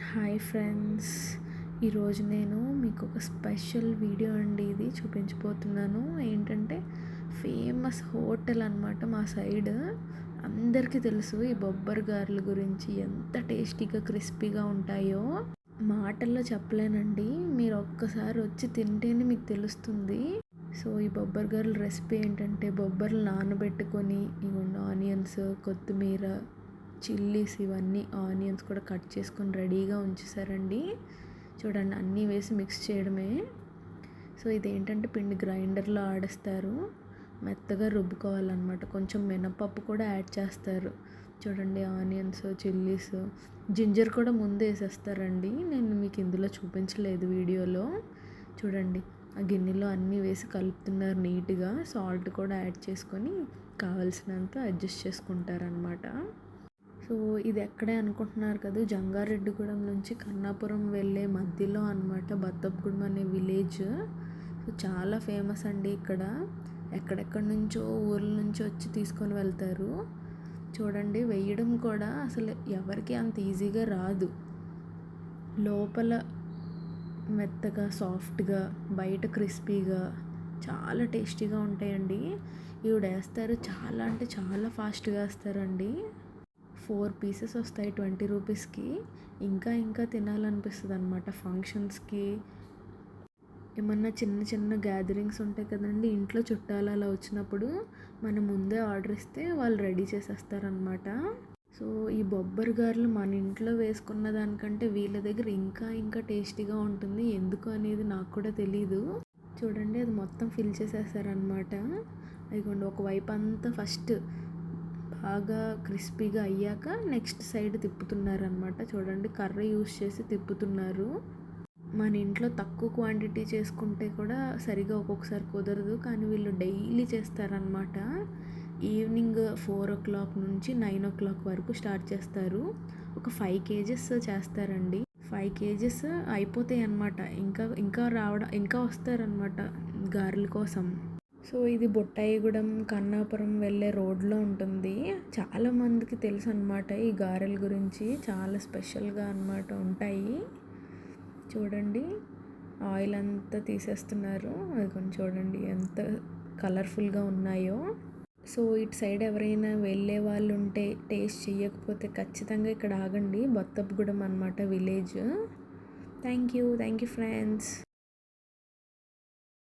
Hi friends, ఈరోజు నేను మీకు ఒక స్పెషల్ వీడియో అండి ఇది చూపించబోతున్నాను. ఏంటంటే ఫేమస్ హోటల్ అనమాట మా సైడ్. అందరికీ తెలుసు ఈ బొబ్బర్ గారెల గురించి, ఎంత టేస్టీగా క్రిస్పీగా ఉంటాయో మాటల్లో చెప్పలేనండి. మీరు ఒక్కసారి వచ్చి తింటేనే మీకు తెలుస్తుంది. సో ఈ బొబ్బర్ గారెల రెసిపీ ఏంటంటే, బొబ్బర్లు నానబెట్టుకొని ఇవన్నీ ఆనియన్స్, కొత్తిమీర, చిల్లీస్, ఇవన్నీ ఆనియన్స్ కూడా కట్ చేసుకొని రెడీగా ఉంచేసారండి. చూడండి, అన్నీ వేసి మిక్స్ చేయడమే. సో ఇదేంటంటే పిండి గ్రైండర్లో ఆడిస్తారు, మెత్తగా రుబ్బుకోవాలన్నమాట. కొంచెం మినపప్పు కూడా యాడ్ చేస్తారు. చూడండి, ఆనియన్స్, చిల్లీస్, జింజర్ కూడా ముందు వేసేస్తారండి. నేను మీకు ఇందులో చూపించలేదు వీడియోలో. చూడండి, ఆ గిన్నెలో అన్నీ వేసి కలుపుతున్నారు నీట్గా. సాల్ట్ కూడా యాడ్ చేసుకొని కావాల్సినంత అడ్జస్ట్ చేసుకుంటారనమాట. సో ఇది ఎక్కడే అనుకుంటున్నారు కదా, జంగారెడ్డిగూడెం నుంచి కన్నాపురం వెళ్ళే మధ్యలో అనమాట బత్తప్పగూడెం అనే విలేజ్. సో చాలా ఫేమస్ అండి ఇక్కడ. ఎక్కడెక్కడి నుంచో ఊర్ల నుంచి వచ్చి తీసుకొని వెళ్తారు. చూడండి, వేయడం కూడా అసలు ఎవరికి అంత ఈజీగా రాదు. లోపల మెత్తగా సాఫ్ట్గా, బయట క్రిస్పీగా, చాలా టేస్టీగా ఉంటాయండి. ఈవిడ వేస్తారు, చాలా అంటే చాలా ఫాస్ట్గా వేస్తారండి. 4 పీసెస్ వస్తాయి 20 రూపీస్కి. ఇంకా ఇంకా తినాలనిపిస్తుంది అనమాట. ఫంక్షన్స్కి, ఏమన్నా చిన్న చిన్న గ్యాదరింగ్స్ ఉంటాయి కదండి, ఇంట్లో చుట్టాలు అలా వచ్చినప్పుడు మనం ముందే ఆర్డర్ ఇస్తే వాళ్ళు రెడీ చేసేస్తారనమాట. సో ఈ బొబ్బర్ గారెలు మన ఇంట్లో వేసుకున్న దానికంటే వీళ్ళ దగ్గర ఇంకా ఇంకా టేస్టీగా ఉంటుంది. ఎందుకు అనేది నాకు కూడా తెలీదు. చూడండి, అది మొత్తం ఫిల్ చేసేసారనమాట. అయిపోండి, ఒకవైపు అంతా ఫస్ట్ బాగా క్రిస్పీగా అయ్యాక నెక్స్ట్ సైడ్ తిప్పుతున్నారనమాట. చూడండి, కర్ర యూస్ చేసి తిప్పుతున్నారు. మన ఇంట్లో తక్కువ క్వాంటిటీ చేసుకుంటే కూడా సరిగా ఒక్కొక్కసారి కుదరదు, కానీ వీళ్ళు డైలీ చేస్తారనమాట. ఈవినింగ్ 4 o'clock నుంచి 9 o'clock వరకు స్టార్ట్ చేస్తారు. ఒక 5 kgs చేస్తారండి. 5 kgs అయిపోతాయి అన్నమాట. ఇంకా ఇంకా ఇంకా వస్తారనమాట గారెల కోసం. సో ఇది బుట్టాయిగూడెం కన్నాపురం వెళ్ళే రోడ్లో ఉంటుంది. చాలామందికి తెలుసు అనమాట ఈ గారెల గురించి. చాలా స్పెషల్గా అనమాట ఉంటాయి. చూడండి, ఆయిల్ అంతా తీసేస్తున్నారు. అది కొంచెం చూడండి ఎంత కలర్ఫుల్గా ఉన్నాయో. సో ఇటు సైడ్ ఎవరైనా వెళ్ళే వాళ్ళు ఉంటే, టేస్ట్ చేయకపోతే ఖచ్చితంగా ఇక్కడ ఆగండి. బత్తప్పగూడెం అనమాట విలేజ్. Thank you friends.